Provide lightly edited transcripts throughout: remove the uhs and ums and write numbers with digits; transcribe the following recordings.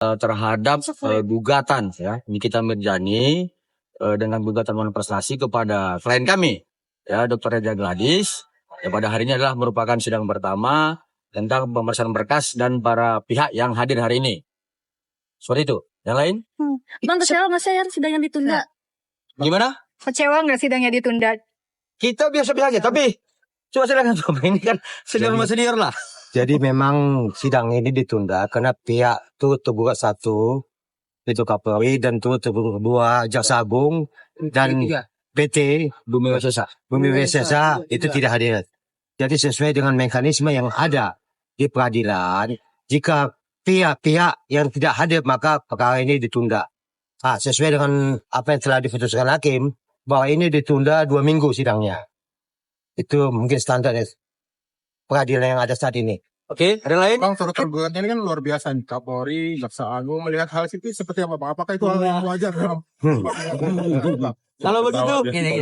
terhadap gugatan ya Nikita Mirjani dengan gugatan non-prestasi kepada klien kami ya Dr. Reza Gladys. Ya, pada hari ini adalah merupakan sidang pertama tentang pemeriksaan berkas dan para pihak yang hadir hari ini. Seperti itu. Yang lain? Bang, kecewa nggak sih sidangnya ditunda? Gimana? Kecewa nggak sidangnya ditunda? Kita biasa-biasa aja, tapi coba silakan coba ini kan senior lah. Jadi memang sidang ini ditunda karena pihak turut tergugat satu itu Kapolri dan turut tergugat dua Jaksa Agung dan PT Bumi Wesesa itu tidak hadir. Jadi sesuai dengan mekanisme yang ada di peradilan, jika pihak-pihak yang tidak hadir maka perkara ini ditunda. Sesuai dengan apa yang telah diputuskan hakim bahwa ini ditunda 2 minggu sidangnya. Itu mungkin standar peradilan yang ada saat ini. Oke, ada lain? Bang, turut tergugatnya ini kan luar biasa. Kapolri, Jaksa Agung melihat hal itu seperti apa, Bang? Apakah itu hal yang wajar? Kalau begitu,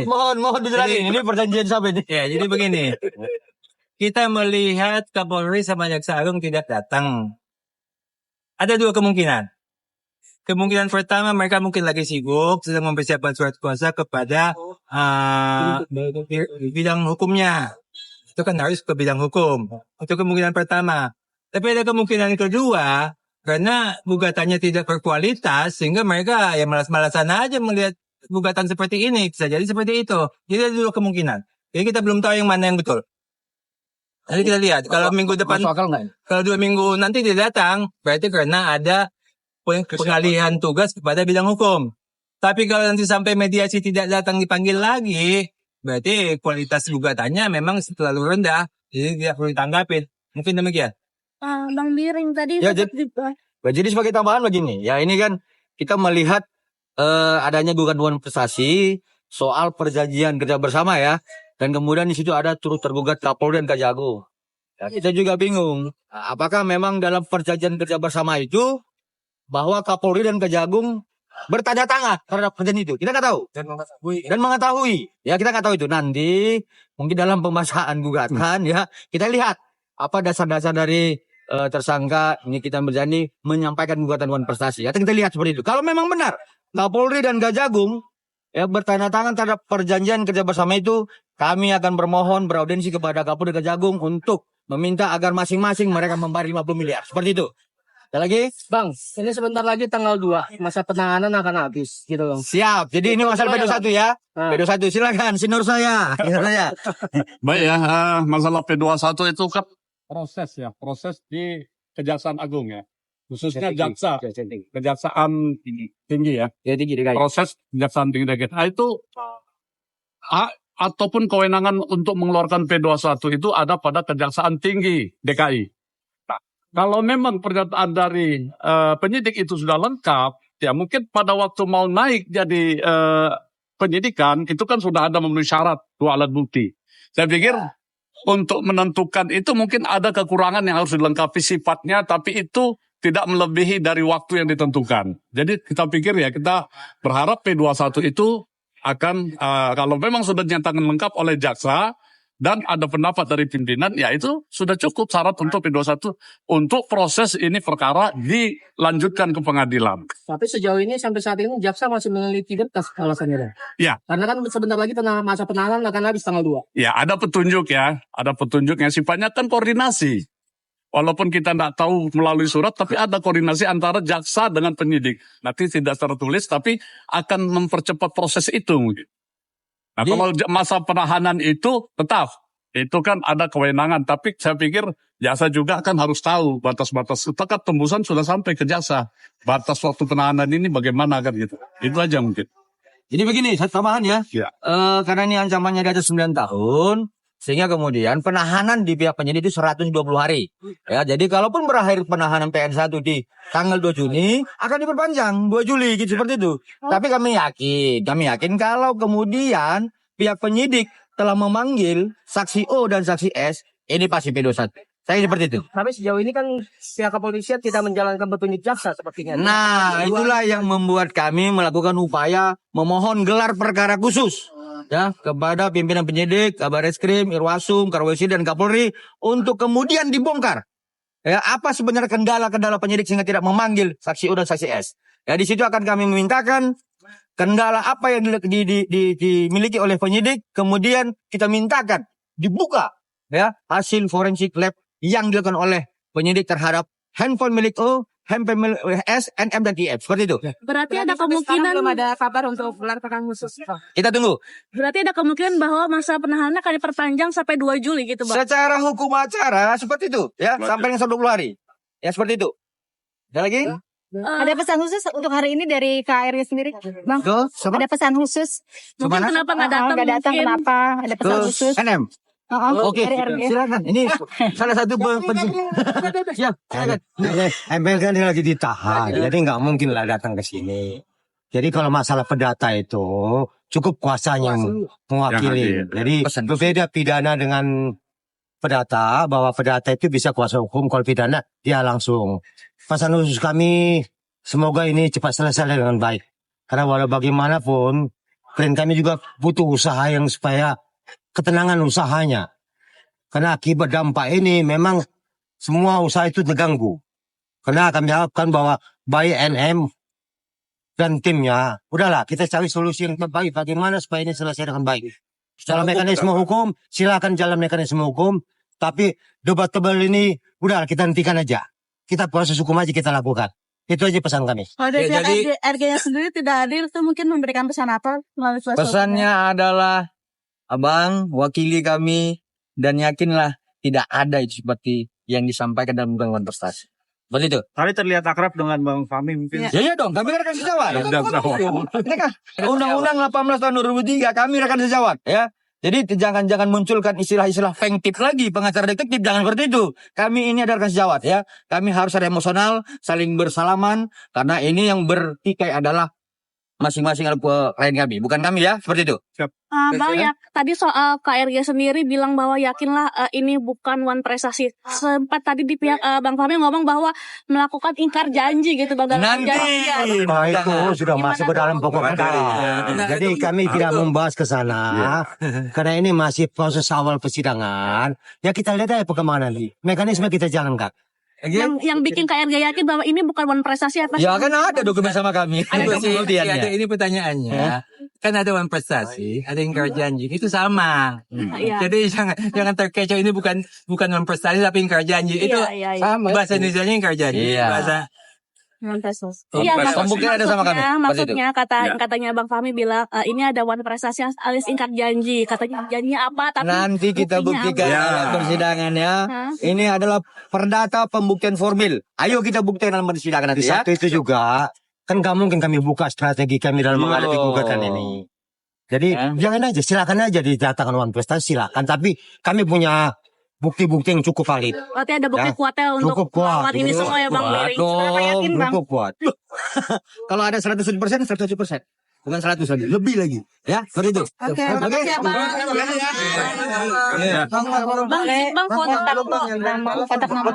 mohon dijelasin. Ini perjanjian siapa ini? Ya, jadi begini. Kita melihat Kapolri sama Jaksa Agung tidak datang. Ada 2 kemungkinan. Kemungkinan pertama, mereka mungkin lagi sibuk, sedang mempersiapkan surat kuasa kepada bidang hukumnya. Itu kan harus ke bidang hukum. Itu kemungkinan pertama. Tapi ada kemungkinan kedua, karena gugatannya tidak berkualitas, sehingga mereka ya malas-malasan aja melihat gugatan seperti ini. Bisa jadi seperti itu. Jadi ada 2 kemungkinan. Jadi kita belum tahu yang mana yang betul. Nanti kita lihat. Kalau minggu depan, kalau 2 minggu nanti tidak datang, berarti karena ada pengalihan tugas kepada bidang hukum. Tapi kalau nanti sampai mediasi tidak datang dipanggil lagi, berarti kualitas gugatannya memang terlalu rendah. Jadi tidak perlu ditanggapin. Mungkin demikian. Bang Biring tadi. Ya, jadi sebagai tambahan begini. Ya ini kan kita melihat adanya gugatan prestasi soal perjanjian kerja bersama ya. Dan kemudian di situ ada turut tergugat Kapolri dan Kejagung. Ya, kita juga bingung. Apakah memang dalam perjanjian kerja bersama itu bahwa Kapolri dan Kejagung bertanda tangan terhadap perjanjian itu? Kita nggak tahu. Dan mengetahui. Ya kita nggak tahu itu. Nanti mungkin dalam pembahasan gugatan ya kita lihat apa dasar-dasar dari tersangka Nikita Mirjani menyampaikan gugatan prestasi. Ya kita lihat seperti itu. Kalau memang benar Kapolri dan Kejagung ya bertanda tangan terhadap perjanjian kerja bersama itu, kami akan bermohon beraudiensi kepada Kapolri dan Kejagung untuk meminta agar masing-masing mereka membayar 50 miliar. Seperti itu. Ada lagi? Bang, ini sebentar lagi tanggal 2, masa penanganan akan habis gitu loh. Siap. Jadi ini masalah P21 ya. P21 silakan senior saya. Baik ya, masalah P21 itu kan proses di Kejaksaan Agung ya. Khususnya Kejaksaan tinggi ya. Ya tinggi DKI. Proses Kejaksaan tinggi DKI. Itu ataupun kewenangan untuk mengeluarkan P21 itu ada pada Kejaksaan tinggi DKI. Kalau memang pernyataan dari penyidik itu sudah lengkap, ya mungkin pada waktu mau naik jadi penyidikan, itu kan sudah ada memenuhi syarat 2 alat bukti. Saya pikir untuk menentukan itu mungkin ada kekurangan yang harus dilengkapi sifatnya, tapi itu tidak melebihi dari waktu yang ditentukan. Jadi kita pikir ya, kita berharap P21 itu akan, kalau memang sudah dinyatakan lengkap oleh jaksa, dan ada pendapat dari pimpinan, ya itu sudah cukup syarat untuk P21 untuk proses ini perkara dilanjutkan ke pengadilan. Tapi sejauh ini sampai saat ini jaksa masih meneliti berkas alasannya. Ya. Karena kan sebentar lagi masa penahanan akan habis tanggal 2. Ya, ada petunjuk ya. Ada petunjuk yang sifatnya kan koordinasi. Walaupun kita tidak tahu melalui surat, tapi ada koordinasi antara jaksa dengan penyidik. Nanti tidak tertulis, tapi akan mempercepat proses itu mungkin. Nah, kalau masa penahanan itu tetap, itu kan ada kewenangan. Tapi saya pikir jaksa juga kan harus tahu batas-batas. Kan tembusan sudah sampai ke jaksa. Batas waktu penahanan ini bagaimana kan gitu. Itu aja mungkin. Jadi begini, satu tambahan ya. Karena ini ancamannya di atas 9 tahun, sehingga kemudian penahanan di pihak penyidik itu 120 hari. Ya, jadi kalaupun berakhir penahanan PN1 di tanggal 2 Juni, akan diperpanjang 2 Juli gitu seperti itu. Tapi kami yakin kalau kemudian pihak penyidik telah memanggil saksi O dan saksi S, ini pasti P21. Saya seperti itu. Tapi sejauh ini kan pihak kepolisian tidak menjalankan petunjuk jaksa sepertinya. Nah, itulah yang membuat kami melakukan upaya memohon gelar perkara khusus ya kepada pimpinan penyidik, Kabar Reskrim, Irwasum, Karwesi dan Kapolri untuk kemudian dibongkar Ya, apa sebenarnya kendala-kendala penyidik sehingga tidak memanggil saksi U dan saksi S? Ya, di situ akan kami memintakan kendala apa yang dimiliki oleh penyidik, kemudian kita mintakan dibuka ya hasil forensik lab yang dilakukan oleh penyidik terhadap handphone milik O, handphone milik S, NM dan IF. Seperti itu. Berarti ada kemungkinan belum ada kabar untuk gelar perkara khusus. Kita tunggu. berarti ada kemungkinan bahwa masa penahanan akan diperpanjang sampai 2 Juli gitu, Bang. Secara hukum acara seperti itu ya, sampai dengan 120 hari. Ya seperti itu. Ada lagi? Ada pesan khusus untuk hari ini dari KRY sendiri, Bang? Ke siapa? Ada pesan khusus? Mungkin Kemana? kenapa nggak datang? Nggak datang, mungkin. kenapa? Ada Ke pesan khusus? NM. Oke, dari RG. silakan. Ini salah satu penting. Siap, silakan. ML kan dia lagi ditahan, jadi nggak mungkin lah datang ke sini. Jadi kalau masalah perdata itu cukup kuasanya yang mewakili. Jadi berbeda pidana dengan perdata, bahwa perdata itu bisa kuasa hukum, kalau pidana dia langsung. Pesan khusus kami, semoga ini cepat selesai dengan baik. Karena walau bagaimanapun, klien kami juga butuh usaha yang supaya ketenangan usahanya. Karena akibat dampak ini memang semua usaha itu terganggu. Karena kami harapkan bahwa baik NM dan timnya, udahlah kita cari solusi yang terbaik bagaimana supaya ini selesai dengan baik. Secara mekanisme hukum, silakan jalan mekanisme hukum. Tapi debatable ini, udah kita hentikan aja. Kita proses hukum aja kita lakukan. Itu aja pesan kami. Kalau dari Ya, pihak jadi- RG-nya sendiri tidak hadir, itu mungkin memberikan pesan apa melalui suara Pesannya adalah, Abang, wakili kami, dan yakinlah tidak ada itu seperti yang disampaikan dalam undang-undang prestasi. Seperti itu. Tadi terlihat akrab dengan Bang Fahmi mungkin. Ya iya dong, kami rekan sejawat. Sudah sejawat. Ini kan Undang-Undang 18 tahun 2003, kami rekan sejawat. Ya. Jadi jangan munculkan istilah-istilah fengtip lagi, pengacara detektif, jangan seperti itu. Kami ini adalah rekan sejawat ya. Kami harus ada emosional, saling bersalaman, karena ini yang bertikai adalah masing-masing klien kami, bukan kami ya, seperti itu. Bang ya, tadi soal KRG sendiri bilang bahwa yakinlah ini bukan one prestasi. Sempat tadi di pihak Bang Fahmi ngomong bahwa melakukan ingkar janji gitu Bang. dalam Nanti. perjanjian. Nah itu sudah masuk ke dalam pokok perkara. Jadi kami tidak membahas ke sana. Karena ini masih proses awal persidangan. Ya kita lihat aja perkembangan nanti. Mekanisme kita jalankan. Yang bikin KRG yakin bahwa ini bukan one prestasi apa sih? Ya kan ada dokumen sama kami. Ada Itu sih, pembuktiannya. ada ini pertanyaannya. Kan ada one prestasi, ada ingkar janji. Itu sama. Iya. Jadi jangan terkecoh, ini bukan one prestasi tapi ingkar janji. Itu Iya. sama. Bahasa Indonesianya ingkar janji. Iya. Bahasa One prestasi. One Iya, prestasi. Pembuktian ada sama kami. Maksudnya katanya Bang Fahmi bilang ini ada one prestasi alias ingkar janji. Katanya janjinya apa? Tapi Nanti kita buktinya buktikan apa? dalam persidangan ya. Hah? Ini adalah perdata pembuktian formil. Ayo kita buktikan dalam persidangan Di nanti ya. satu itu juga, kan gak mungkin kami buka strategi kami dalam menghadapi gugatan ini. Jadi jangan aja, silakan aja dinyatakan one prestasi silakan. Tapi kami punya bukti-bukti yang cukup valid. Berarti ada bukti Ya, kuatnya untuk cukup kuat. melawan ini semua ya Bang Bering. Waduh, Kenapa yakin Bang? Cukup kuat. Kalau ada 100%, 100%. Bukan 100 lagi, lebih lagi. Ya, seperti itu. Oke, makasih ya Bang. Bang, foto. Kontak nomor.